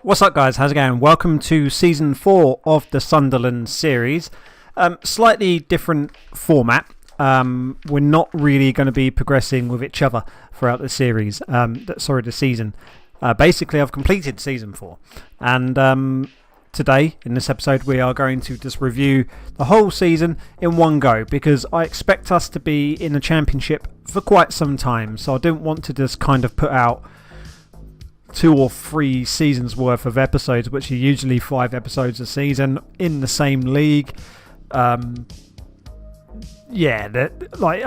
What's up, guys? How's it going? Welcome to season 4 of the Sunderland series. Slightly different format. We're not really going to be progressing with each other throughout the series. The season. Basically, I've completed season 4, and today in this episode we are going to just review the whole season in one go, because I expect us to be in the championship for quite some time. So I don't want to just kind of put out 2 or 3 seasons worth of episodes, which are usually 5 episodes a season in the same league. I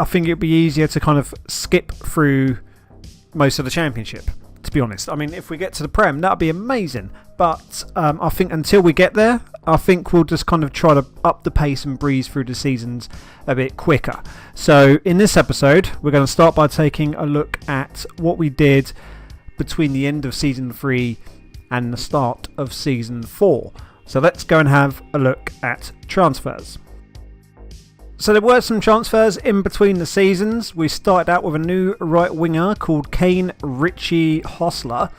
think it'd be easier to kind of skip through most of the championship, to be honest. I mean, if we get to the Prem, that'd be amazing, but I think until we get there, I think we'll just kind of try to up the pace and breeze through the seasons a bit quicker. So in this episode, we're going to start by taking a look at what we did between the end of season 3 and the start of season 4. So let's go and have a look at transfers. So there were some transfers in between the seasons. We started out with a new right winger called Kane Richie Hostler,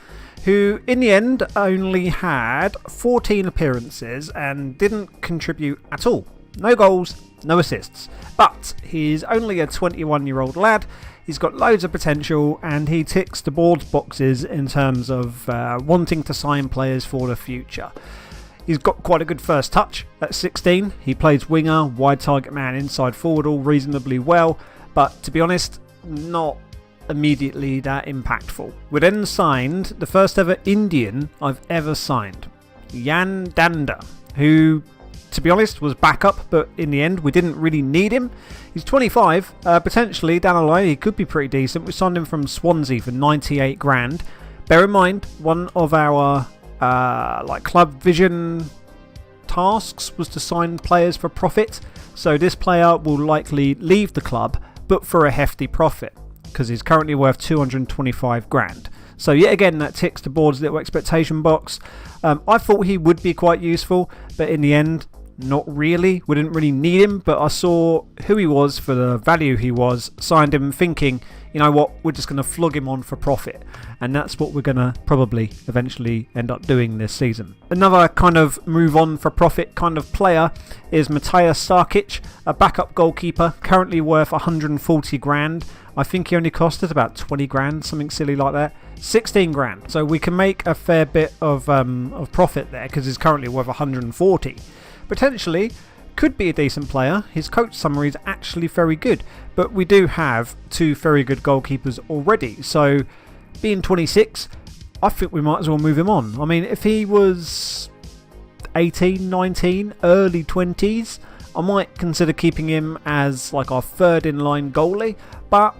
who in the end only had 14 appearances and didn't contribute at all. No goals, no assists. But he's only a 21-year-old lad. He's got loads of potential, and he ticks the board's boxes in terms of wanting to sign players for the future. He's got quite a good first touch at 16. He plays winger, wide target man, inside forward all reasonably well, but to be honest, not immediately that impactful. We then signed the first ever Indian I've ever signed, Yan Danda, who, to be honest, was backup, but in the end we didn't really need him. He's 25, potentially down the line he could be pretty decent. We signed him from Swansea for 98 grand. Bear in mind, one of our club vision tasks was to sign players for profit, so this player will likely leave the club, but for a hefty profit, because he's currently worth 225 grand. So yet again, that ticks the board's little expectation box. I thought he would be quite useful, but in the end, not really. We didn't really need him, but I saw who he was for the value he was, signed him thinking, you know what, we're just going to flog him on for profit. And that's what we're going to probably eventually end up doing this season. Another kind of move on for profit kind of player is Matija Sarkic, a backup goalkeeper, currently worth 140 grand. I think he only cost us about 20 grand, something silly like that. 16 grand. So we can make a fair bit of profit there, because he's currently worth 140. Potentially could be a decent player. His coach summary is actually very good, but we do have 2 very good goalkeepers already. So being 26, I think we might as well move him on. I mean, if he was 18, 19, early 20s, I might consider keeping him as like our third in line goalie, but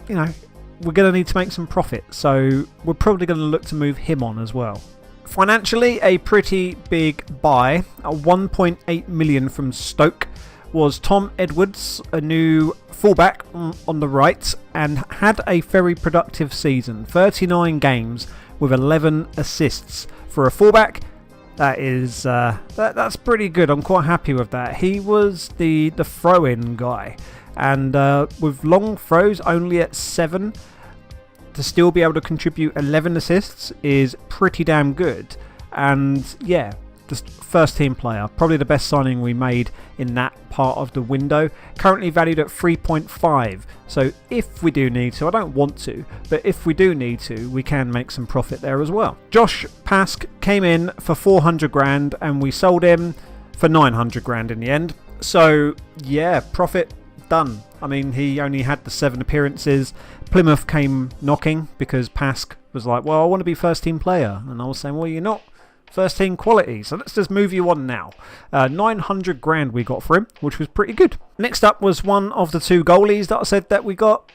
you know, we're going to need to make some profit, so we're probably going to look to move him on as well. Financially, a pretty big buy, at 1.8 million from Stoke, was Tom Edwards, a new fullback on the right, and had a very productive season. 39 games with 11 assists for a fullback. That is that's pretty good. I'm quite happy with that. He was the throw-in guy, and with long throws only at 7, to still be able to contribute 11 assists is pretty damn good. And yeah, just first team player, probably the best signing we made in that part of the window. Currently valued at 3.5. So if we do need to, I don't want to, but if we do need to, we can make some profit there as well. Josh Pask came in for 400 grand and we sold him for 900 grand in the end. So yeah, profit done. I mean, he only had the 7 appearances. Plymouth came knocking because Pask was like, well, I want to be first team player. And I was saying, well, you're not first team quality, so let's just move you on now. 900 grand we got for him, which was pretty good. Next up was one of the 2 goalies that I said that we got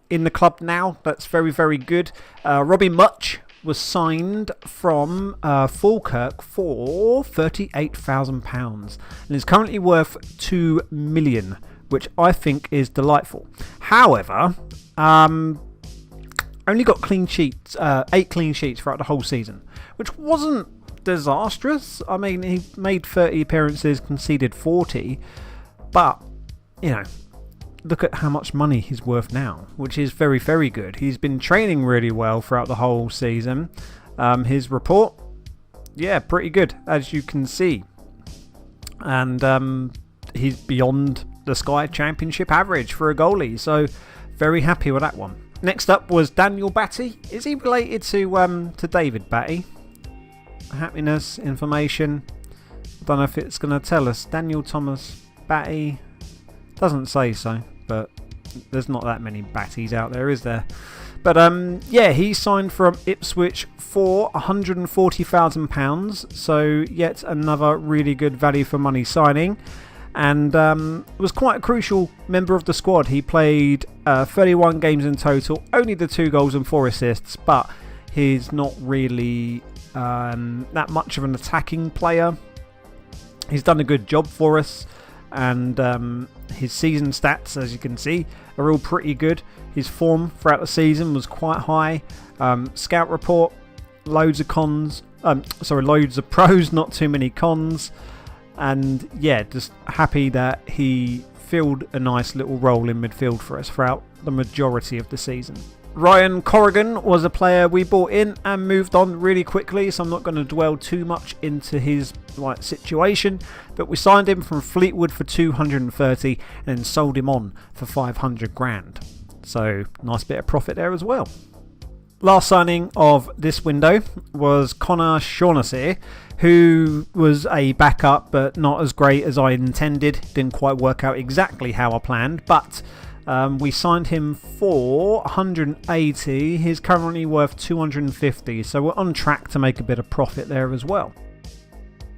in the club now. That's very, very good. Robbie Much was signed from Falkirk for £38,000 and is currently worth 2 million, which I think is delightful. However, only got clean sheets, 8 clean sheets throughout the whole season, which wasn't disastrous. I mean, he made 30 appearances, conceded 40, but you know, look at how much money he's worth now, which is very, very good. He's been training really well throughout the whole season. His report yeah, pretty good, as you can see. And he's beyond the Sky Championship average for a goalie, so very happy with that one. Next up was Daniel Batty. Is he related to David Batty? Happiness, information. I don't know if it's going to tell us. Daniel Thomas Batty. Doesn't say so, but there's not that many Batties out there, is there? But yeah, he signed from Ipswich for £140,000. So yet another really good value for money signing. And was quite a crucial member of the squad. He played 31 games in total, only the 2 goals and 4 assists, but he's not really that much of an attacking player. He's done a good job for us, and his season stats, as you can see, are all pretty good. His form throughout the season was quite high. Scout report, loads of pros, not too many cons. And yeah, just happy that he filled a nice little role in midfield for us throughout the majority of the season. Ryan Corrigan was a player we bought in and moved on really quickly, so I'm not going to dwell too much into his situation, but we signed him from Fleetwood for 230 and then sold him on for 500 grand. So nice bit of profit there as well. Last signing of this window was Connor Shaughnessy, who was a backup but not as great as I intended. Didn't quite work out exactly how I planned, but we signed him for 180. He's currently worth 250, so we're on track to make a bit of profit there as well.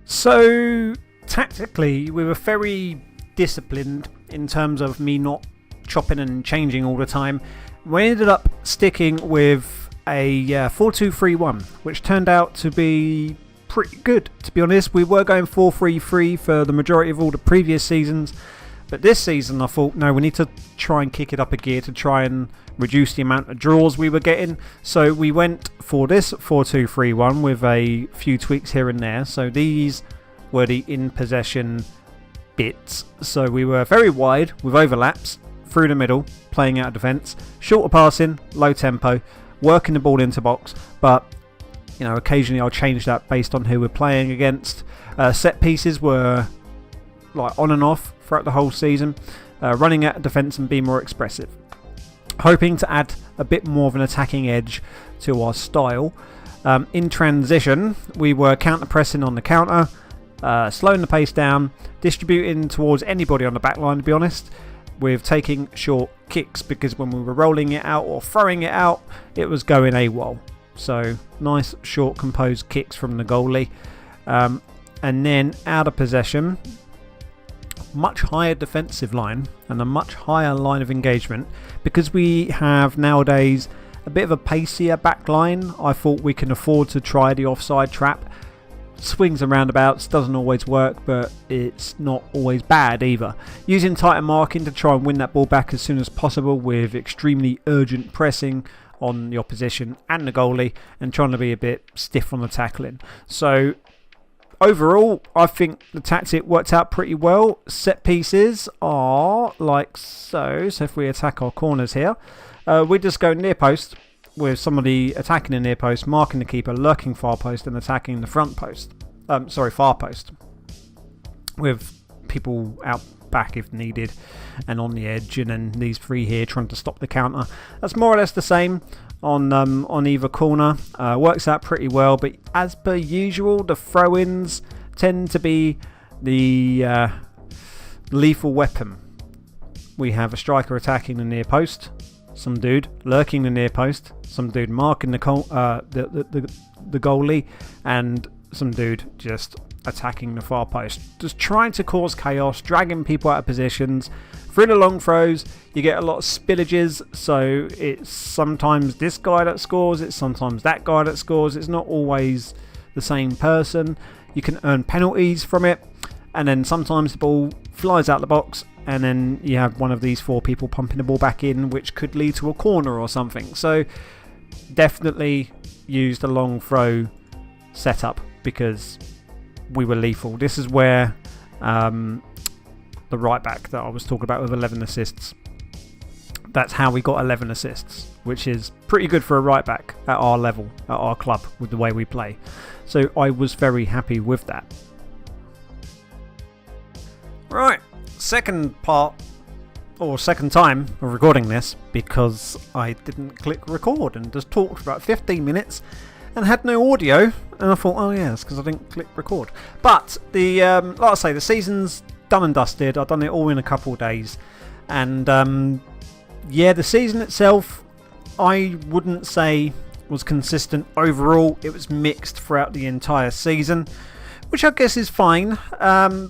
So tactically, we were very disciplined in terms of me not chopping and changing all the time. We ended up sticking with a 4-2-3-1, which turned out to be pretty good, to be honest. We were going 4-3-3 for the majority of all the previous seasons, but this season I thought, no, we need to try and kick it up a gear to try and reduce the amount of draws we were getting. So we went for this 4-2-3-1 with a few tweaks here and there. So these were the in possession bits. So we were very wide with overlaps through the middle, playing out of defence, shorter passing, low tempo, working the ball into box, but occasionally I'll change that based on who we're playing against. Set pieces were on and off throughout the whole season, running out of defence and being more expressive, hoping to add a bit more of an attacking edge to our style. In transition, we were counter pressing on the counter, slowing the pace down, distributing towards anybody on the back line, to be honest, with taking short kicks, because when we were rolling it out or throwing it out, it was going AWOL. So nice short composed kicks from the goalie. And then out of possession, much higher defensive line and a much higher line of engagement, because we have nowadays a bit of a pacier back line. I thought we can afford to try the offside trap. Swings and roundabouts doesn't always work, but it's not always bad either. Using tighter marking to try and win that ball back as soon as possible with extremely urgent pressing on the opposition and the goalie, and trying to be a bit stiff on the tackling. So overall, I think the tactic worked out pretty well. Set pieces are like so. So if we attack our corners here, we just go near post with somebody attacking the near post, marking the keeper, lurking far post, and attacking the front post. Far post. With people out back if needed and on the edge, and then these 3 here trying to stop the counter. That's more or less the same on either corner. Works out pretty well, but as per usual, the throw-ins tend to be the lethal weapon. We have a striker attacking the near post, some dude lurking the near post, some dude marking the goalie, and some dude just attacking the far post, just trying to cause chaos, dragging people out of positions. Through the long throws, you get a lot of spillages, so it's sometimes this guy that scores, it's sometimes that guy that scores. It's not always the same person. You can earn penalties from it, and then sometimes the ball flies out the box, and then you have one of these 4 people pumping the ball back in, which could lead to a corner or something. So definitely used a long throw setup because we were lethal. This is where the right back that I was talking about with 11 assists, that's how we got 11 assists, which is pretty good for a right back at our level, at our club, with the way we play. So I was very happy with that. Right, second time of recording this, because I didn't click record and just talked for about 15 minutes and had no audio, and I thought, oh yeah, it's because I didn't click record. But like I say, the season's done and dusted. I've done it all in a couple of days, and the season itself, I wouldn't say was consistent overall. It was mixed throughout the entire season, which I guess is fine.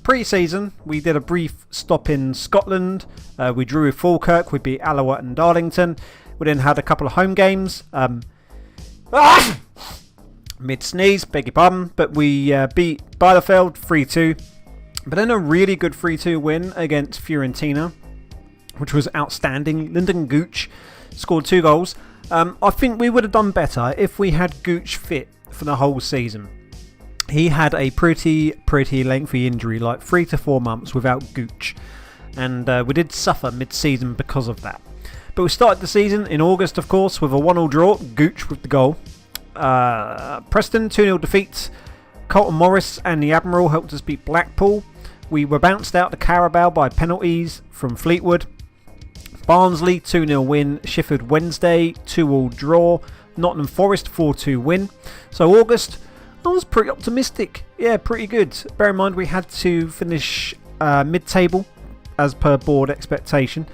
Pre-season, we did a brief stop in Scotland. We drew with Falkirk. We beat Alloa and Darlington. We then had a couple of home games. Mid-sneeze, beg your pardon. But we beat Bielefeld 3-2. But then a really good 3-2 win against Fiorentina, which was outstanding. Lyndon Gooch scored 2 goals. I think we would have done better if we had Gooch fit for the whole season. He had a pretty lengthy injury, like 3 to 4 months without Gooch. And we did suffer mid-season because of that. But we started the season in August, of course, with a 1-1 draw. Gooch with the goal. Preston 2-0 defeat. Colton Morris and the Admiral helped us beat Blackpool. We were bounced out to Carabao by penalties from Fleetwood. Barnsley 2-0 win. Sheffield Wednesday 2-2 draw. Nottingham Forest 4-2 win. So August, I was pretty optimistic. Yeah, pretty good. Bear in mind we had to finish mid-table as per board expectation.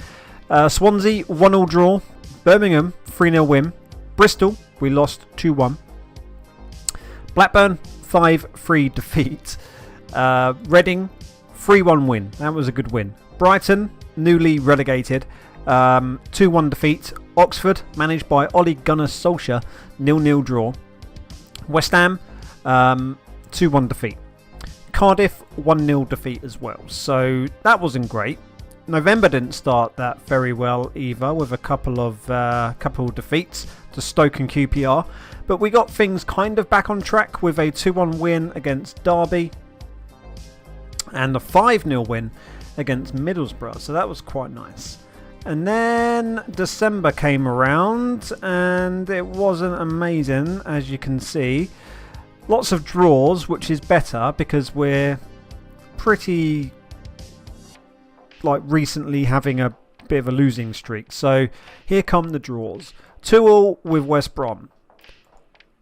Swansea 1-1 draw. Birmingham 3-0 win. Bristol we lost 2-1. Blackburn 5-3 defeat. Reading 3-1 win. That was a good win. Brighton newly relegated 2-1 defeat. Oxford managed by Ole Gunnar Solskjaer 0-0 draw. West Ham 2-1 defeat. Cardiff 1-0 defeat as well. So that wasn't great. November didn't start that very well either, with a couple of defeats to Stoke and QPR. But we got things kind of back on track with a 2-1 win against Derby and a 5-0 win against Middlesbrough. So that was quite nice. And then December came around and it wasn't amazing, as you can see. Lots of draws, which is better because we're pretty recently having a bit of a losing streak. So here come the draws. 2-2 with West Brom.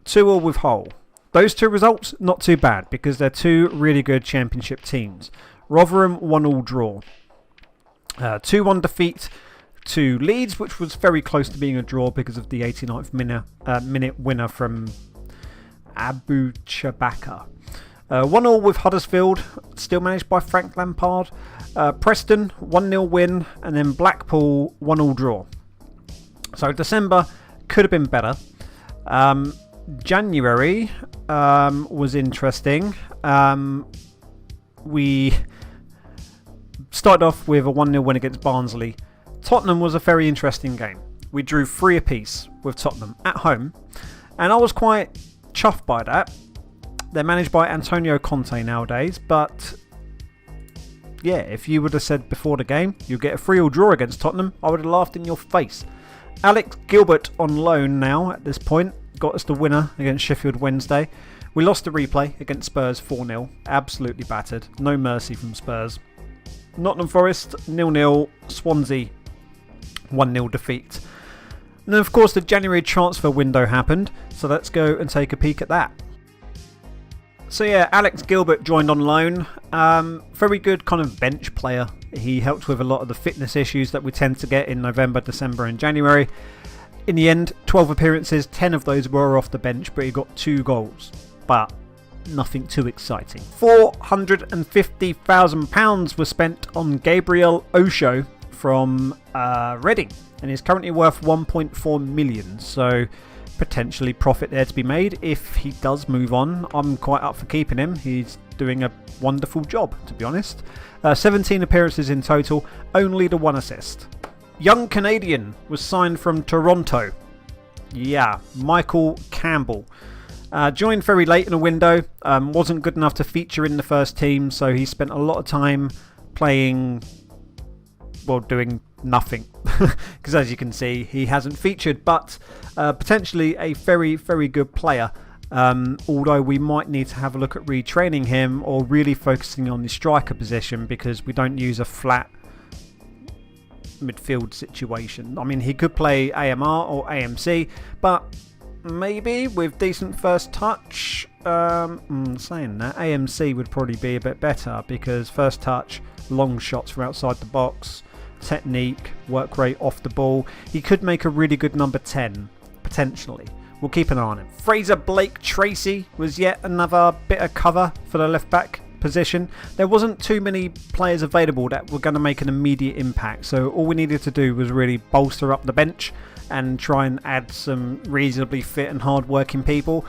2-2 with Hull. Those 2 results, not too bad because they're 2 really good championship teams. Rotherham 1-1 draw. 2-1 defeat to Leeds, which was very close to being a draw because of the 89th minute winner from Abu Chabaka. 1-1 with Huddersfield, still managed by Frank Lampard. Preston 1-0 win, and then Blackpool 1-1 draw. So December could have been better. January was interesting. We started off with a 1-0 win against Barnsley. Tottenham was a very interesting game. We drew 3 apiece with Tottenham at home, and I was quite chuffed by that. They're managed by Antonio Conte nowadays, but yeah, if you would have said before the game you'll get a 3-3 draw against Tottenham, I would have laughed in your face. Alex Gilbert on loan now at this point got us the winner against Sheffield Wednesday. We lost the replay against Spurs 4-0, absolutely battered, no mercy from Spurs. Nottingham Forest 0-0, Swansea 1-0 defeat. And then of course the January transfer window happened, so let's go and take a peek at that. So yeah, Alex Gilbert joined on loan. Very good kind of bench player. He helped with a lot of the fitness issues that we tend to get in November, December and January. In the end, 12 appearances, 10 of those were off the bench, but he got 2 goals. But nothing too exciting. £450,000 was spent on Gabriel Osho from Reading, and is currently worth 1.4 million. So potentially profit there to be made if he does move on. I'm quite up for keeping him. He's doing a wonderful job, to be honest. 17 appearances in total, only the 1 assist. Young Canadian was signed from Toronto. Yeah, Michael Campbell. Joined very late in the window, wasn't good enough to feature in the first team, so he spent a lot of time playing, well, doing nothing. Because as you can see, he hasn't featured, but potentially a very, very good player. Although we might need to have a look at retraining him or really focusing on the striker position, because we don't use a flat midfield situation. I mean, he could play AMR or AMC, but maybe with decent first touch. Saying that, AMC would probably be a bit better, because first touch, long shots from outside the box, technique, work rate off the ball. He could make a really good number 10, potentially. We'll keep an eye on him. Fraser Blake Tracy was yet another bit of cover for the left back position. There wasn't too many players available that were going to make an immediate impact, so all we needed to do was really bolster up the bench and try and add some reasonably fit and hard working people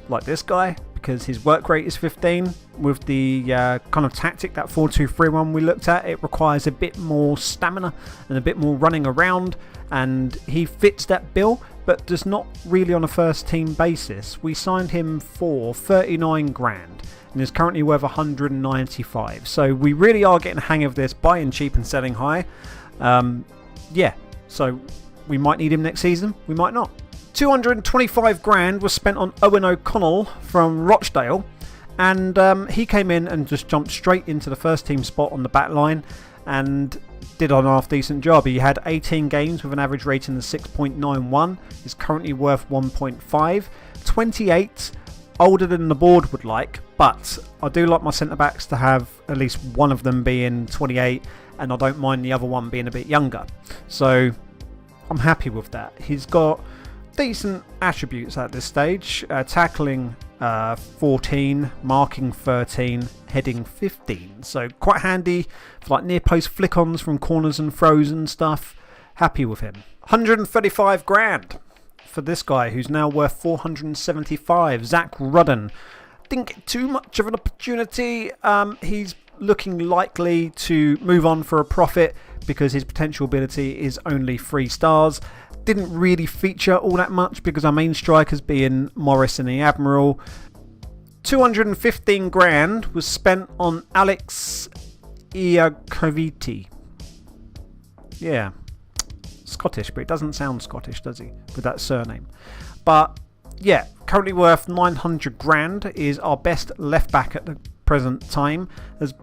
like this guy, because his work rate is 15. With the kind of tactic, that 4-2-3-1 we looked at, it requires a bit more stamina and a bit more running around, and he fits that bill, but does not really on a first team basis. We signed him for 39 grand and is currently worth 195. So we really are getting the hang of this, buying cheap and selling high. So we might need him next season, we might not. 225 grand was spent on Owen O'Connell from Rochdale, and he came in and just jumped straight into the first team spot on the back line and did a half decent job. He had 18 games with an average rating of 6.91. He's currently worth 1.5. 28, older than the board would like, but I do like my centre backs to have at least one of them being 28, and I don't mind the other one being a bit younger. So I'm happy with that. He's got decent attributes at this stage. Tackling 14, marking 13, heading 15. So quite handy for like near post flick-ons from corners and throws and stuff. Happy with him. 135 grand for this guy, who's now worth 475. Zach Rudden. Didn't get too much of an opportunity. He's looking likely to move on for a profit because his potential ability is only 3 stars. Didn't really feature all that much because our main strikers being Morris and the Admiral. 215 grand was spent on Alex Iakoviti. Yeah, Scottish, but it doesn't sound Scottish, does he, with that surname? But yeah, currently worth 900 grand, is our best left back at the present time. Has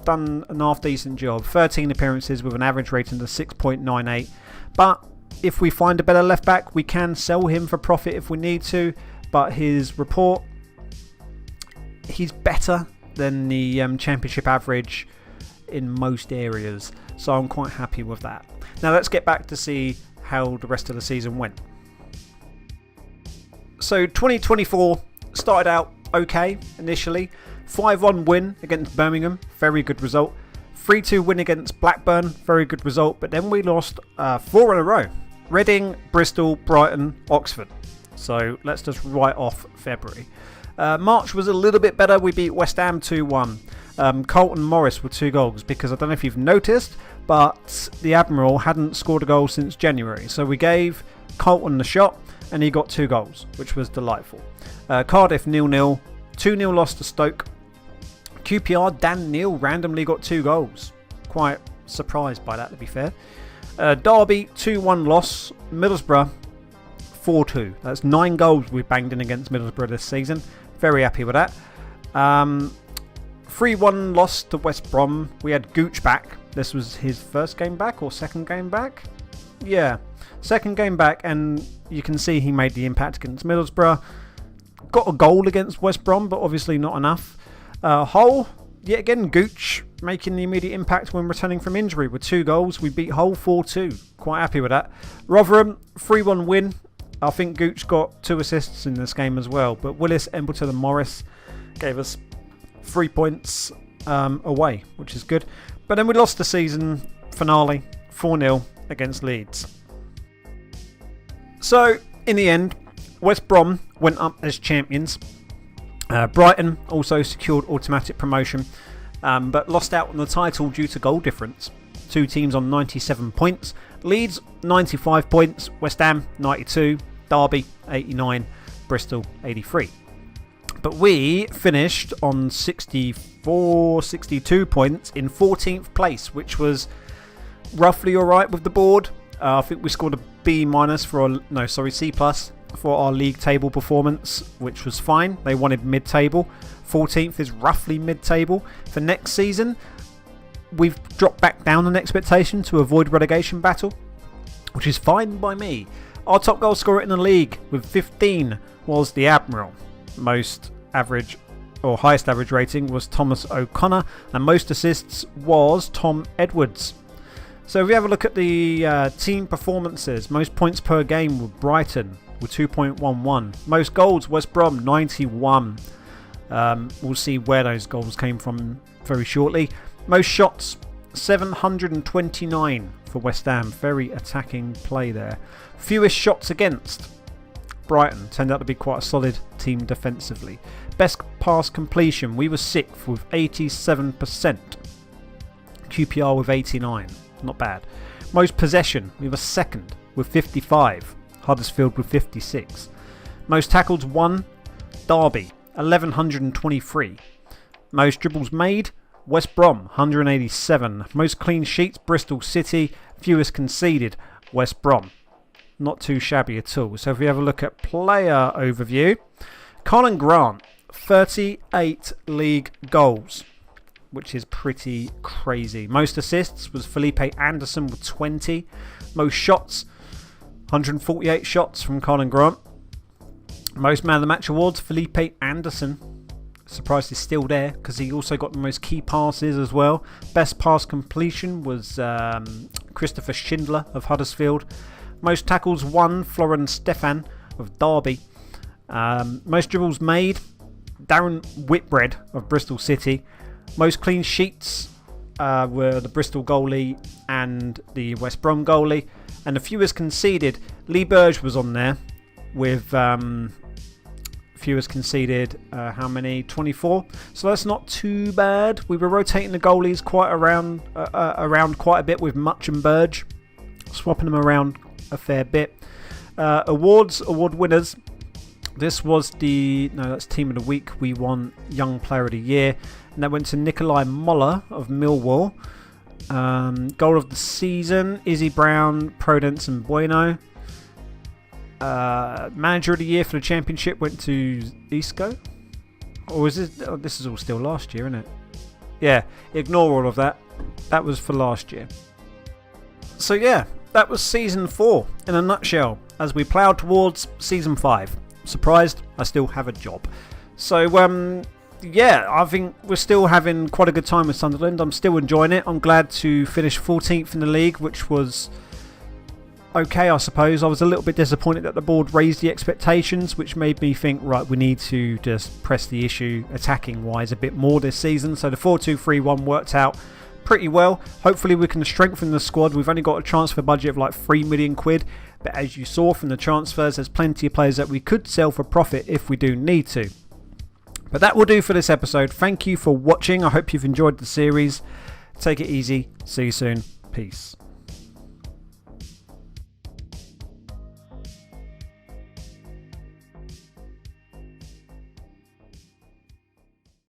done an half decent job. 13 appearances with an average rating of 6.98. But if we find a better left back, we can sell him for profit if we need to. But his report, he's better than the championship average in most areas. So I'm quite happy with that. Now let's get back to see how the rest of the season went. So 2024 started out okay initially. 5-1 win against Birmingham, very good result. 3-2 win against Blackburn, very good result. But then we lost 4 in a row. Reading, Bristol, Brighton, Oxford. So let's just write off February. March was a little bit better. We beat West Ham 2-1. Carlton Morris with 2 goals, because I don't know if you've noticed, but the Admiral hadn't scored a goal since January. So we gave Carlton the shot and he got 2 goals, which was delightful. Cardiff 0-0. 2-0 loss to Stoke. QPR Dan Neil randomly got 2 goals. Quite surprised by that, to be fair. Derby 2-1 loss. Middlesbrough 4-2. That's 9 goals we've banged in against Middlesbrough this season. Very happy with that. 3-1 loss to West Brom. We had Gooch back. This was his first game back or second game back? Yeah, second game back, and you can see he made the impact against Middlesbrough. Got a goal against West Brom, but obviously not enough. Hull, yet again, Gooch making the immediate impact when returning from injury with 2 goals. We beat Hull 4-2. Quite happy with that. Rotherham, 3-1 win. I think Gooch got 2 assists in this game as well. But Willis, Embleton and Morris gave us 3 points away, which is good. But then we lost the season finale 4-0 against Leeds. So, in the end, West Brom went up as champions. Brighton also secured automatic promotion, but lost out on the title due to goal difference. 2 teams on 97 points. Leeds 95 points, West Ham 92, Derby 89, Bristol 83. But we finished on 62 points in 14th place, which was roughly alright with the board. I think we scored a B- for C+ for our league table performance, which was fine. They wanted mid-table. 14th is roughly mid-table. For next season, we've dropped back down an expectation to avoid relegation battle, which is fine by me. Our top goal scorer in the league with 15 was the Admiral. Most average or highest average rating was Thomas O'Connor, and most assists was Tom Edwards. So if we have a look at the team performances, most points per game with Brighton with 2.11. Most goals, West Brom 91. We'll see where those goals came from very shortly. Most shots, 729 for West Ham. Very attacking play there. Fewest shots against, Brighton. Turned out to be quite a solid team defensively. Best pass completion, we were 6th with 87%. QPR with 89. Not bad. Most possession, we were 2nd with 55. Huddersfield with 56. Most tackles won, Derby 1123. Most dribbles made, West Brom 187. Most clean sheets, Bristol City. Fewest conceded, West Brom. Not too shabby at all. So if we have a look at player overview, Colin Grant 38 league goals, which is pretty crazy. Most assists was Felipe Anderson with 20. Most shots, 148 shots from Colin Grant. Most man of the match awards, Felipe Anderson. Surprised he's still there because he also got the most key passes as well. Best pass completion was Christopher Schindler of Huddersfield. Most tackles won, Florin Stefan of Derby. Most dribbles made, Darren Whitbread of Bristol City. Most clean sheets were the Bristol goalie and the West Brom goalie. And the fewest conceded, Lee Burge was on there with fewest conceded, how many? 24. So that's not too bad. We were rotating the goalies quite around quite a bit with Much and Burge, swapping them around a fair bit. Award winners. This was that's Team of the Week. We won Young Player of the Year, and that went to Nikolai Moller of Millwall. Goal of the season, Izzy Brown, Prudence and Bueno. Manager of the Year for the Championship went to Isco. Or is this? Oh, this is all still last year, isn't it? Yeah, ignore all of that. That was for last year. So yeah, that was Season 4 in a nutshell as we ploughed towards Season 5. Surprised, I still have a job. So yeah, I think we're still having quite a good time with Sunderland. I'm still enjoying it. I'm glad to finish 14th in the league, which was okay, I suppose. I was a little bit disappointed that the board raised the expectations, which made me think, right, we need to just press the issue attacking wise a bit more this season. So the 4-2-3-1 worked out pretty well. Hopefully we can strengthen the squad. We've only got a transfer budget of like £3 million, but as you saw from the transfers, there's plenty of players that we could sell for profit if we do need to. But that will do for this episode. Thank you for watching. I hope you've enjoyed the series. Take it easy. See you soon. Peace.